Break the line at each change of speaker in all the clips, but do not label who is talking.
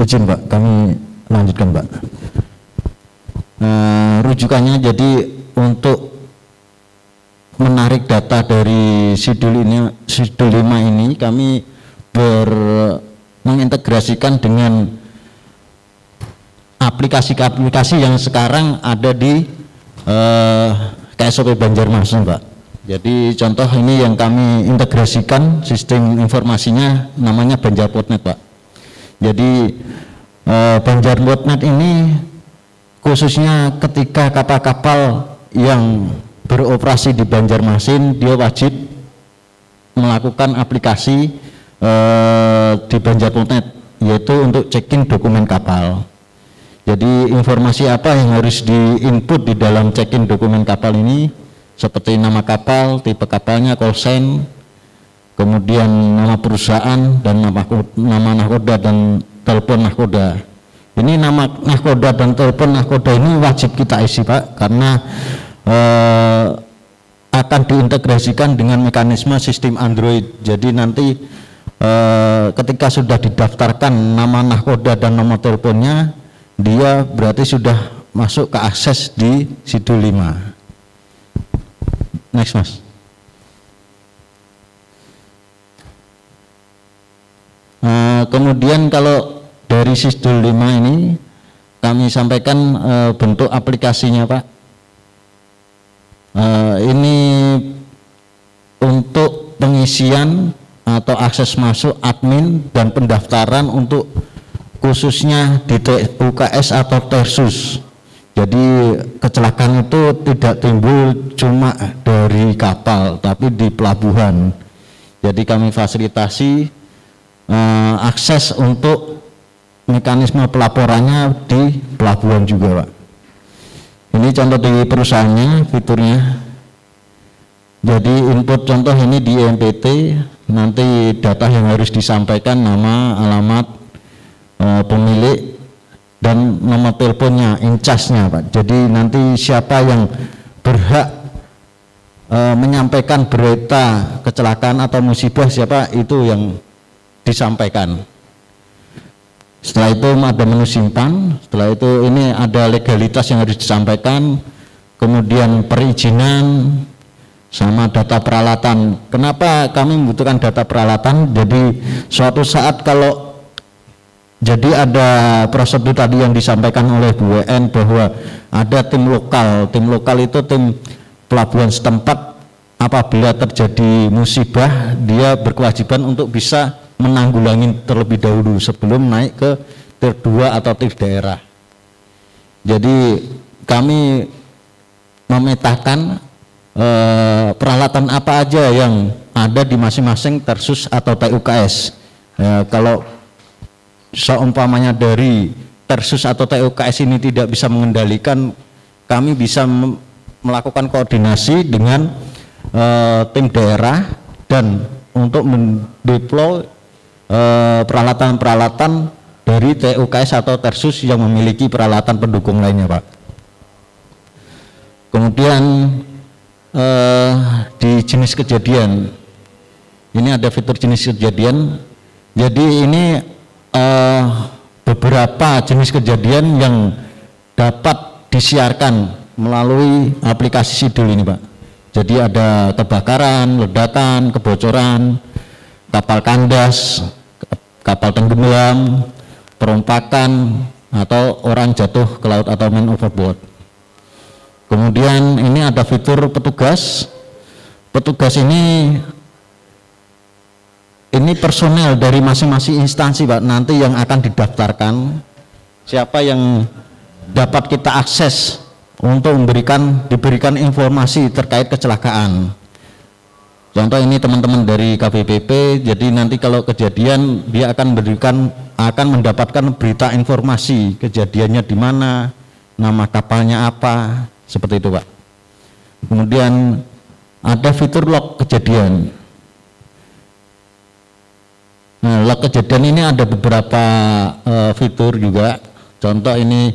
Izin Pak, kami lanjutkan Pak. Rujukannya jadi untuk menarik data dari Sidul 5 ini kami mengintegrasikan dengan aplikasi-aplikasi yang sekarang ada di KSOP Banjarmasin Pak. Jadi contoh ini yang kami integrasikan sistem informasinya namanya Banjarpotnet Pak. Jadi Banjarpotnet ini khususnya ketika kapal-kapal yang beroperasi di Banjarmasin dia wajib melakukan aplikasi di Banjarpotnet, yaitu untuk check-in dokumen kapal. Jadi informasi apa yang harus diinput di dalam check-in dokumen kapal ini seperti nama kapal, tipe kapalnya, call sign, kemudian nama perusahaan dan nama nahkoda dan telepon nahkoda. Ini nama nahkoda dan telepon nahkoda ini wajib kita isi Pak, karena akan diintegrasikan dengan mekanisme sistem Android. Jadi nanti ketika sudah didaftarkan nama nahkoda dan nomor teleponnya, dia berarti sudah masuk ke akses di Sidul 5. Next Mas. Kemudian kalau dari Sidul 5 ini kami sampaikan bentuk aplikasinya Pak. Ini untuk pengisian atau akses masuk admin dan pendaftaran untuk khususnya di UKS atau Tersus. Jadi kecelakaan itu tidak timbul cuma dari kapal tapi di pelabuhan. Jadi kami fasilitasi akses untuk mekanisme pelaporannya di pelabuhan juga Pak. Ini contoh di perusahaannya, fiturnya. Jadi input contoh ini di IMPT, nanti data yang harus disampaikan nama, alamat, pemilik, dan nomor teleponnya, incasnya Pak. Jadi nanti siapa yang berhak menyampaikan berita kecelakaan atau musibah, siapa itu yang disampaikan. Setelah itu ada menu simpan, setelah itu ini ada legalitas yang harus disampaikan, kemudian perizinan sama data peralatan. Kenapa kami membutuhkan data peralatan? Jadi suatu saat kalau jadi ada prosedur tadi yang disampaikan oleh Bu WN bahwa ada tim lokal itu tim pelabuhan setempat, apabila terjadi musibah dia berkewajiban untuk bisa menanggulangi terlebih dahulu sebelum naik ke tier 2 atau tier daerah. Jadi kami memetakan peralatan apa aja yang ada di masing-masing Tersus atau TUKS. Kalau seumpamanya dari Tersus atau TUKS ini tidak bisa mengendalikan, kami bisa melakukan koordinasi dengan tim daerah dan untuk mendeploy peralatan-peralatan dari TUKS atau Tersus yang memiliki peralatan pendukung lainnya Pak. Kemudian di jenis kejadian ini ada fitur jenis kejadian. Jadi ini beberapa jenis kejadian yang dapat disiarkan melalui aplikasi Sidul ini Pak. Jadi ada kebakaran, ledakan, kebocoran, kapal kandas, kapal tenggelam, perompakan, atau orang jatuh ke laut atau main overboard. Kemudian ini ada fitur petugas. Petugas ini personel dari masing-masing instansi Pak, nanti yang akan didaftarkan, siapa yang dapat kita akses untuk diberikan informasi terkait kecelakaan. Contoh ini teman-teman dari KBPP, jadi nanti kalau kejadian dia akan mendapatkan berita informasi kejadiannya di mana, nama kapalnya apa, seperti itu Pak. Kemudian ada fitur log kejadian. Nah, log kejadian ini ada beberapa fitur juga. Contoh ini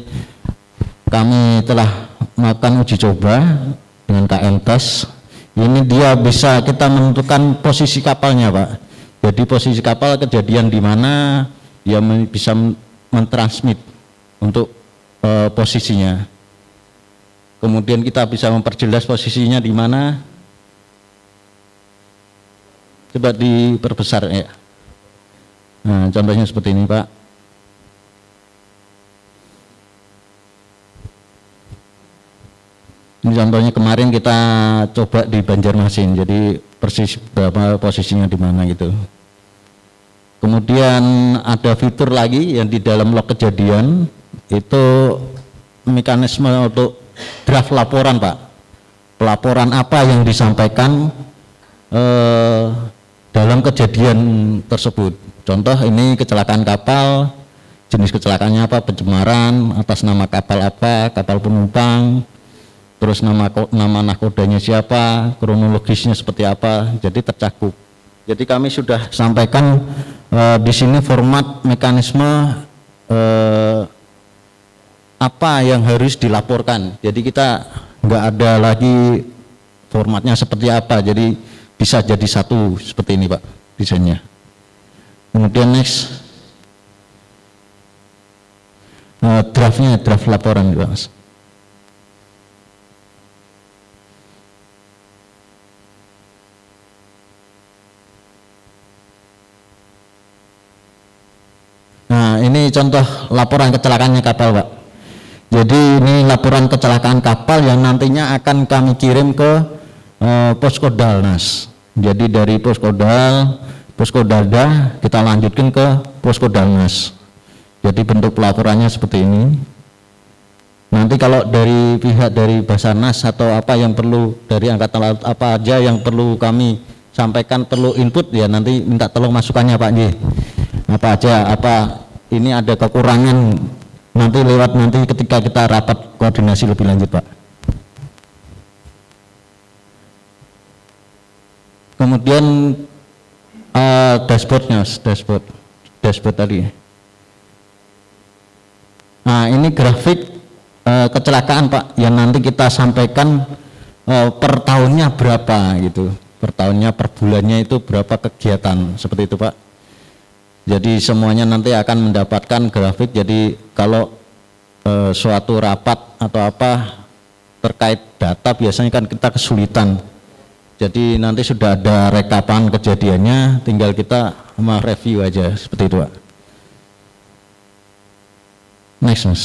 kami telah melakukan uji coba dengan KM Tes. Ini dia bisa kita menentukan posisi kapalnya Pak. Jadi posisi kapal kejadian di mana, dia bisa mentransmit untuk posisinya. Kemudian kita bisa memperjelas posisinya di mana. Coba diperbesar ya. Nah, contohnya seperti ini, Pak. Ini contohnya kemarin kita coba di Banjarmasin, jadi persis berapa posisinya di mana gitu. Kemudian ada fitur lagi yang di dalam log kejadian, itu mekanisme untuk draft laporan, Pak. Pelaporan apa yang disampaikan dalam kejadian tersebut. Contoh ini kecelakaan kapal, jenis kecelakaannya apa, pencemaran, atas nama kapal apa, kapal penumpang, terus nama nakodanya siapa, kronologisnya seperti apa, jadi tercakup. Jadi kami sudah sampaikan di sini format mekanisme apa yang harus dilaporkan. Jadi kita nggak ada lagi formatnya seperti apa, jadi bisa jadi satu seperti ini, Pak, desainnya. Kemudian next, draftnya, draft laporan, Mas. Nah, ini contoh laporan kecelakaannya kapal, Pak. Jadi ini laporan kecelakaan kapal yang nantinya akan kami kirim ke Poskodalnas. Jadi dari Poskodalda kita lanjutkan ke Poskodalnas. Jadi bentuk pelaporannya seperti ini. Nanti kalau dari pihak dari Basarnas atau apa yang perlu dari Angkatan Laut apa aja yang perlu kami sampaikan, perlu input ya, nanti minta tolong masukannya, Pak J. Apa aja, apa ini ada kekurangan, nanti lewat nanti ketika kita rapat koordinasi lebih lanjut, Pak. Kemudian dashboardnya, dashboard tadi. Nah, ini grafik kecelakaan, Pak, yang nanti kita sampaikan per tahunnya berapa gitu, per tahunnya, per bulannya itu berapa kegiatan, seperti itu, Pak. Jadi semuanya nanti akan mendapatkan grafik. Jadi kalau suatu rapat atau apa terkait data biasanya kan kita kesulitan. Jadi nanti sudah ada rekapan kejadiannya, tinggal kita mereview aja seperti itu, Pak. Next, Mas.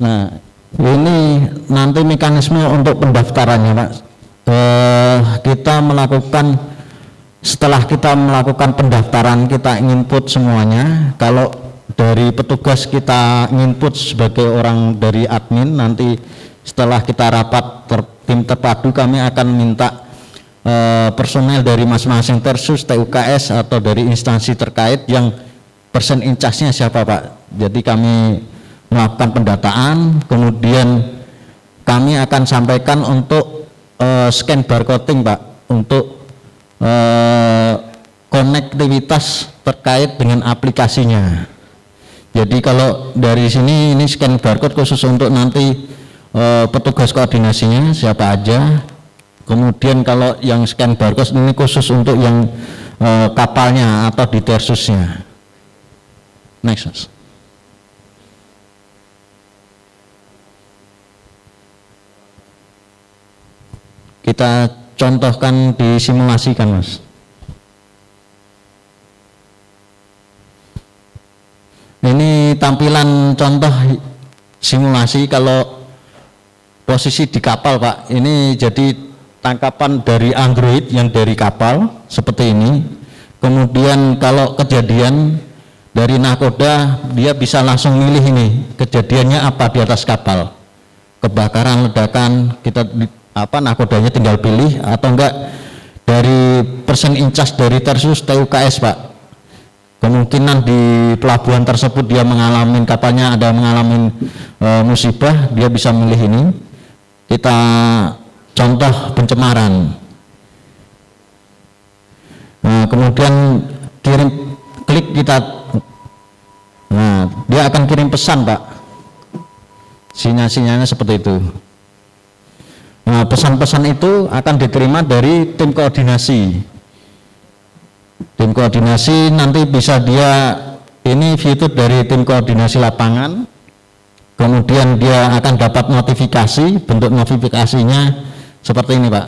Nah, ini nanti mekanisme untuk pendaftarannya, Pak. Kita melakukan, setelah kita melakukan pendaftaran, kita input semuanya. Kalau dari petugas kita input sebagai orang dari admin, nanti setelah kita rapat tim terpadu, kami akan minta personel dari masing-masing Tersus, TUKS atau dari instansi terkait yang person in charge-nya siapa, Pak. Jadi kami melakukan pendataan, kemudian kami akan sampaikan untuk scan barcoding, Pak, untuk konektivitas terkait dengan aplikasinya. Jadi kalau dari sini ini scan barcode khusus untuk nanti petugas koordinasinya siapa aja. Kemudian kalau yang scan barcode ini khusus untuk yang kapalnya atau di Tersusnya. Next, Mas. Kita contohkan, disimulasikan, Mas. Ini tampilan contoh simulasi kalau posisi di kapal, Pak. Ini jadi tangkapan dari Android yang dari kapal seperti ini. Kemudian kalau kejadian dari nakoda, dia bisa langsung milih ini kejadiannya apa di atas kapal, kebakaran, ledakan, kita nakodanya tinggal pilih, atau enggak dari person in charge dari Tersus TUKS, Pak. Kemungkinan di pelabuhan tersebut dia mengalami, kapalnya ada mengalami musibah, dia bisa milih ini. Kita contoh pencemaran. Nah, kemudian klik kita, nah dia akan kirim pesan, Pak. Sinyal-sinyalnya seperti itu. Nah, pesan-pesan itu akan diterima dari tim koordinasi. Tim koordinasi nanti bisa dia ini fitur dari tim koordinasi lapangan, kemudian dia akan dapat notifikasi, bentuk notifikasinya seperti ini Pak.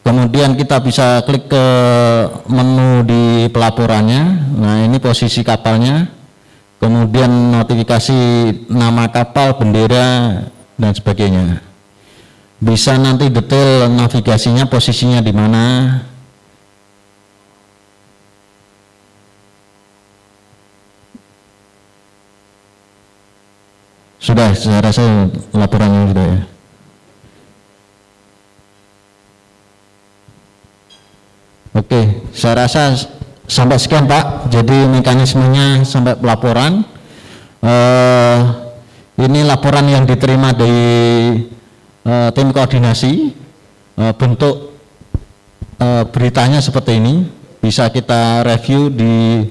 Kemudian kita bisa klik ke menu di pelaporannya, nah ini posisi kapalnya, kemudian notifikasi nama kapal, bendera, dan sebagainya. Bisa nanti detail navigasinya, posisinya di mana. Sudah, saya rasa laporannya sudah ya. Oke, saya rasa sampai sekian Pak. Jadi mekanismenya sampai pelaporan. Ini laporan yang diterima dari tim koordinasi. Bentuk beritanya seperti ini. Bisa kita review di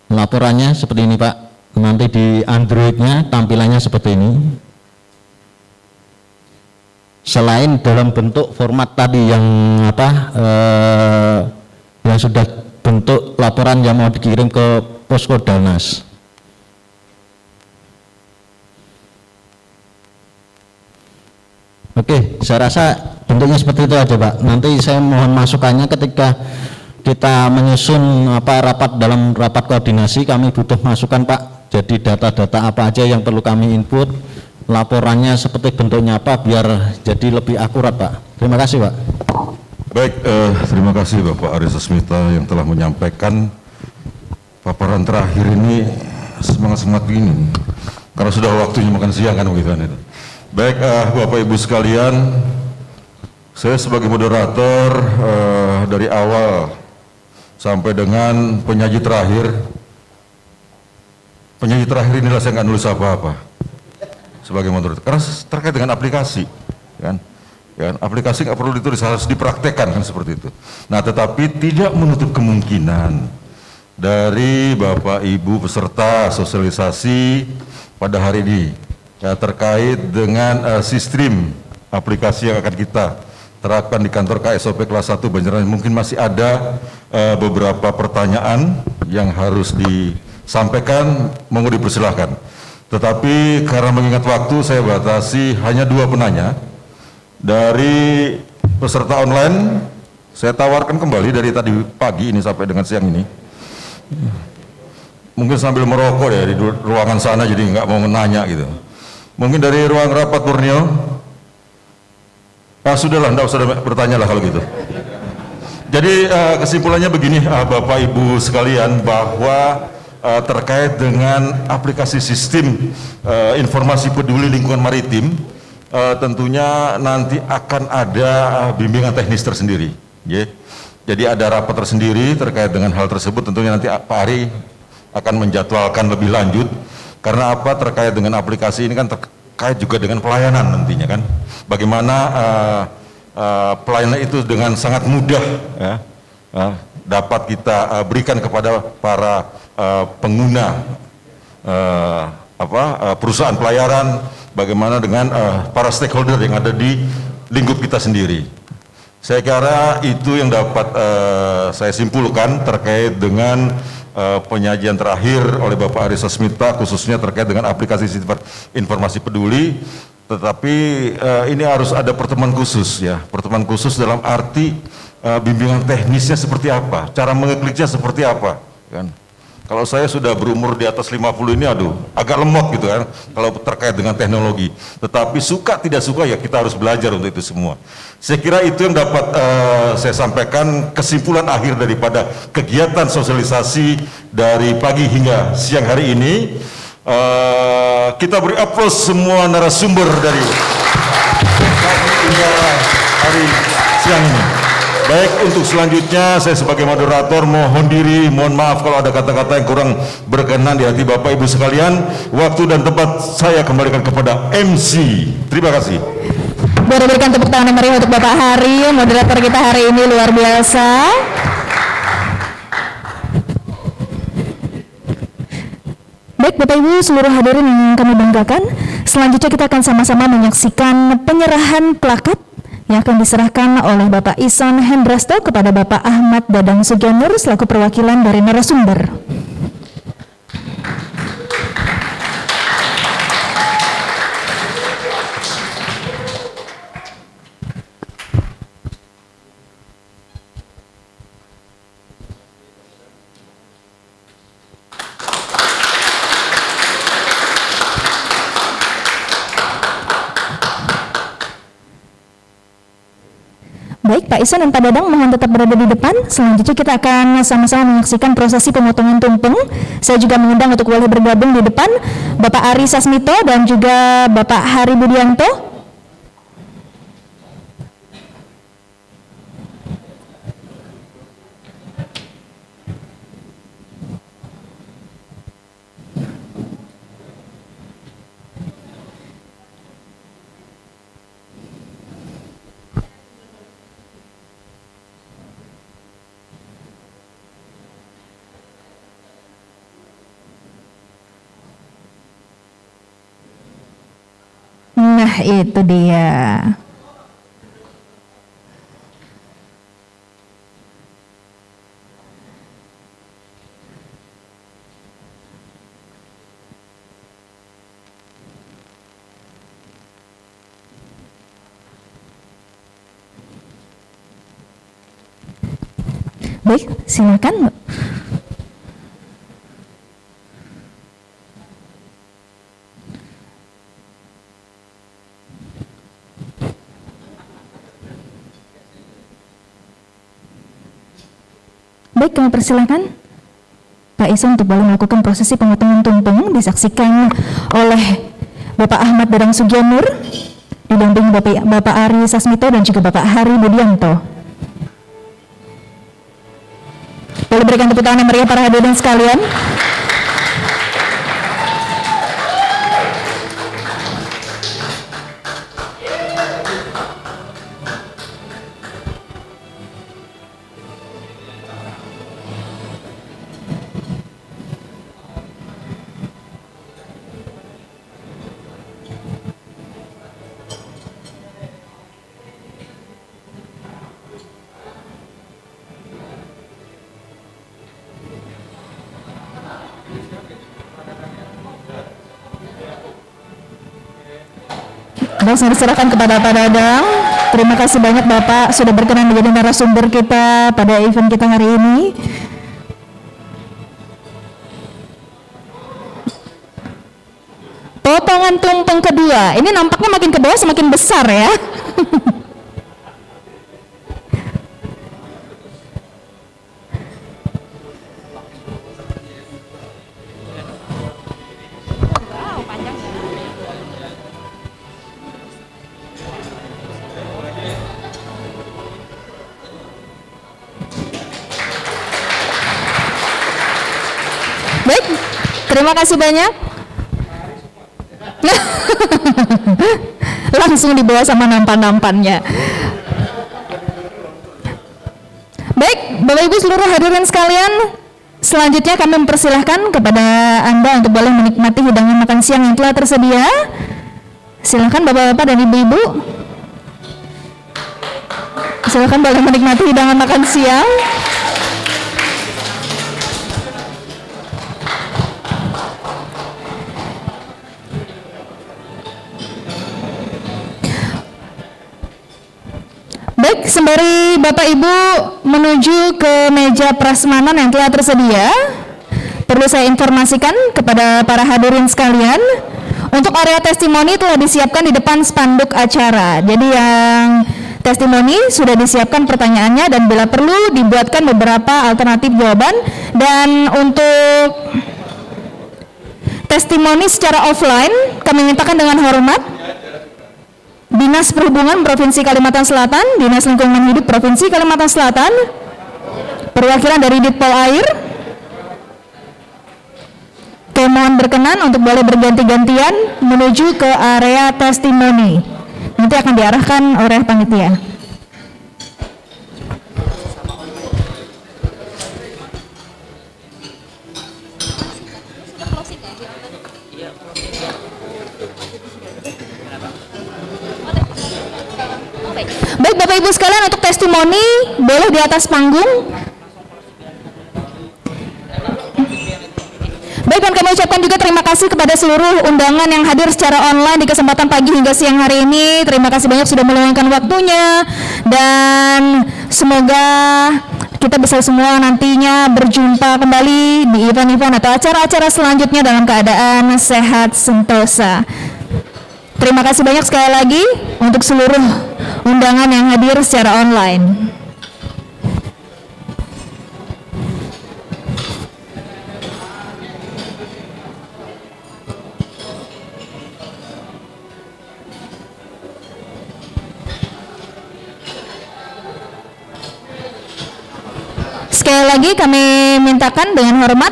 laporannya seperti ini Pak. Nanti di Android-nya tampilannya seperti ini. Selain dalam bentuk format tadi yang yang sudah bentuk laporan yang mau dikirim ke Posko Dalnas. Oke, saya rasa bentuknya seperti itu aja Pak. Nanti saya mohon masukannya ketika kita menyusun rapat dalam rapat koordinasi, kami butuh masukan Pak. Jadi data-data apa aja yang perlu kami input, laporannya seperti bentuknya apa, biar jadi lebih akurat Pak. Terima kasih Pak.
Baik, terima kasih Bapak Aris Sasmita yang telah menyampaikan paparan terakhir ini semangat-semangat begini. Karena sudah waktunya makan siang kan begitu kan itu. Baik, Bapak Ibu sekalian, saya sebagai moderator dari awal sampai dengan penyaji terakhir. Penyaji terakhir inilah saya nggak nulis apa-apa sebagai moderator, karena terkait dengan aplikasi, kan? Ya, aplikasi nggak perlu ditulis, harus dipraktekkan kan seperti itu. Nah, tetapi tidak menutup kemungkinan dari Bapak Ibu peserta sosialisasi pada hari ini ya, terkait dengan sistem aplikasi yang akan kita terapkan di kantor KSOP kelas 1 Banjarmasin. Mungkin masih ada beberapa pertanyaan yang harus disampaikan, monggo dipersilahkan. Tetapi karena mengingat waktu, saya batasi hanya 2 penanya. Dari peserta online, saya tawarkan kembali dari tadi pagi ini sampai dengan siang ini. Mungkin sambil merokok ya di ruangan sana, jadi nggak mau nanya gitu. Mungkin dari ruang rapat Borneo. Sudahlah, enggak usah bertanya lah kalau gitu. Jadi kesimpulannya begini, Bapak Ibu sekalian, bahwa terkait dengan aplikasi sistem informasi peduli lingkungan maritim, tentunya nanti akan ada bimbingan teknis tersendiri. Jadi ada rapat tersendiri terkait dengan hal tersebut. Tentunya nanti Pak Ari akan menjadwalkan lebih lanjut. Karena apa? Terkait dengan aplikasi ini kan terkait juga dengan pelayanan nantinya kan. Bagaimana pelayanan itu dengan sangat mudah ya, dapat kita berikan kepada para pengguna perusahaan pelayaran, bagaimana dengan para stakeholder yang ada di lingkup kita sendiri. Saya kira itu yang dapat saya simpulkan terkait dengan penyajian terakhir oleh Bapak Aris Sasmita, khususnya terkait dengan aplikasi sistem informasi peduli. Tetapi ini harus ada pertemuan khusus ya, pertemuan khusus dalam arti bimbingan teknisnya seperti apa, cara mengekliknya seperti apa kan. Kalau saya sudah berumur di atas 50 ini, aduh, agak lemot gitu kan, kalau terkait dengan teknologi. Tetapi suka tidak suka ya kita harus belajar untuk itu semua. Saya kira itu yang dapat saya sampaikan kesimpulan akhir daripada kegiatan sosialisasi dari pagi hingga siang hari ini. Kita beri aplaus semua narasumber dari pagi hingga hari siang ini. Baik, untuk selanjutnya saya sebagai moderator mohon diri, mohon maaf kalau ada kata-kata yang kurang berkenan di hati Bapak Ibu sekalian. Waktu dan tempat saya kembalikan kepada MC. Terima kasih.
Boleh berikan tepuk tangan yang meriah untuk Bapak Hari, moderator kita hari ini luar biasa. Baik Bapak Ibu seluruh hadirin yang kami banggakan, selanjutnya kita akan sama-sama menyaksikan penyerahan plakat yang akan diserahkan oleh Bapak Ison Hendrasto kepada Bapak Ahmad Dadang Sugianur selaku perwakilan dari narasumber. Baik, Pak Ison dan Pak Dadang mohon tetap berada di depan. Selanjutnya kita akan sama-sama menyaksikan prosesi pemotongan tumpeng. Saya juga mengundang untuk boleh bergabung di depan Bapak Ari Sasmito dan juga Bapak Hari Budianto. Nah, itu dia. Baik, silakan, Mbak. Baik, kami persilakan Pak Ison untuk boleh melakukan prosesi pemotongan tumpeng, disaksikan oleh Bapak Ahmad Dadang Sugianur, didampingi Bapak Ari Sasmito dan juga Bapak Hari Budianto. Boleh berikan tepuk tangan yang meriah para hadirin sekalian. Langsung diserahkan kepada Pak Dadang. Terima kasih banyak Bapak sudah berkenan menjadi narasumber kita pada event kita hari ini. Potongan tumpeng kedua, ini nampaknya makin ke bawah semakin besar ya. Baik, terima kasih banyak. Langsung dibawa sama nampan-nampannya. Baik, Bapak Ibu seluruh hadirin sekalian, selanjutnya kami mempersilahkan kepada Anda untuk boleh menikmati hidangan makan siang yang telah tersedia. Silakan Bapak-bapak dan Ibu-ibu. Silakan boleh menikmati hidangan makan siang. Baik, sembari Bapak Ibu menuju ke meja prasmanan yang telah tersedia, perlu saya informasikan kepada para hadirin sekalian, untuk area testimoni telah disiapkan di depan spanduk acara. Jadi yang testimoni sudah disiapkan pertanyaannya dan bila perlu dibuatkan beberapa alternatif jawaban. Dan untuk testimoni secara offline kami mintakan dengan hormat Dinas Perhubungan Provinsi Kalimantan Selatan, Dinas Lingkungan Hidup Provinsi Kalimantan Selatan, perwakilan dari Ditpol Air, kami mohon berkenan untuk boleh berganti-gantian menuju ke area testimoni. Nanti akan diarahkan oleh panitia. Baik Bapak Ibu sekalian, untuk testimoni boleh di atas panggung. Baik, dan kami ucapkan juga terima kasih kepada seluruh undangan yang hadir secara online di kesempatan pagi hingga siang hari ini. Terima kasih banyak sudah meluangkan waktunya, dan semoga kita bisa semua nantinya berjumpa kembali di event-event atau acara-acara selanjutnya dalam keadaan sehat sentosa. Terima kasih banyak sekali lagi untuk seluruh undangan yang hadir secara online. Sekali lagi kami mintakan dengan hormat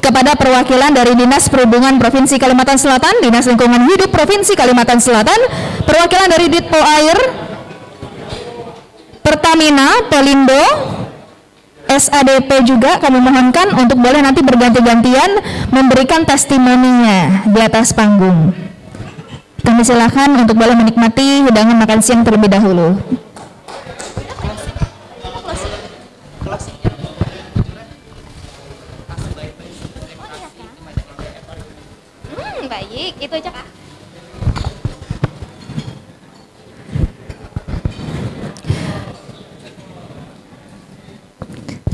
kepada perwakilan dari Dinas Perhubungan Provinsi Kalimantan Selatan, Dinas Lingkungan Hidup Provinsi Kalimantan Selatan, perwakilan dari Ditpo Air, Pertamina, Pelindo, SADP juga kami mohonkan untuk boleh nanti berganti-gantian memberikan testimoninya di atas panggung. Kami silakan untuk boleh menikmati hidangan makan siang terlebih dahulu.
Baik, itu aja Kak.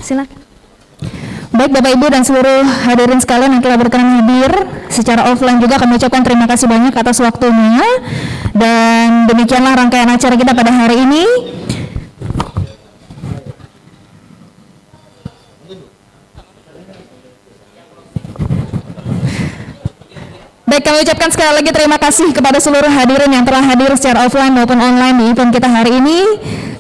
Silakan. Baik Bapak Ibu dan seluruh hadirin sekalian yang telah berkenan hadir secara offline juga, kami ucapkan terima kasih banyak atas waktunya. Dan demikianlah rangkaian acara kita pada hari ini. Baik, kami ucapkan sekali lagi terima kasih kepada seluruh hadirin yang telah hadir secara offline maupun online di event kita hari ini.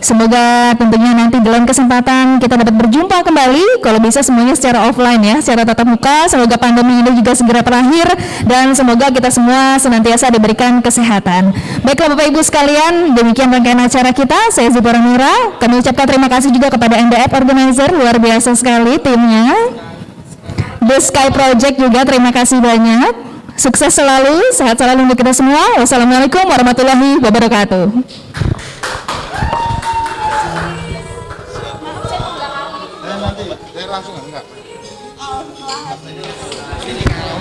Semoga tentunya nanti dalam kesempatan kita dapat berjumpa kembali, kalau bisa semuanya secara offline ya, secara tatap muka. Semoga pandemi ini juga segera berakhir dan semoga kita semua senantiasa diberikan kesehatan. Baiklah Bapak Ibu sekalian, demikian rangkaian acara kita. Saya Zipora Mira. Kami ucapkan terima kasih juga kepada NDF Organizer, luar biasa sekali timnya. The Sky Project juga terima kasih banyak. Sukses selalu, sehat selalu untuk kita semua. Wassalamualaikum warahmatullahi wabarakatuh.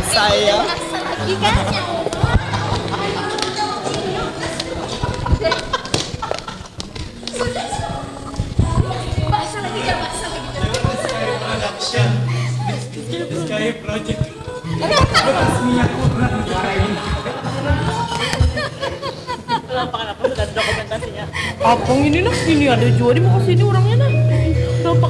Saya Sky Project. Kenapa sudah ada dokumentasinya? Abang ini nah, ini ada jual di mau kesini orangnya nah. Kenapa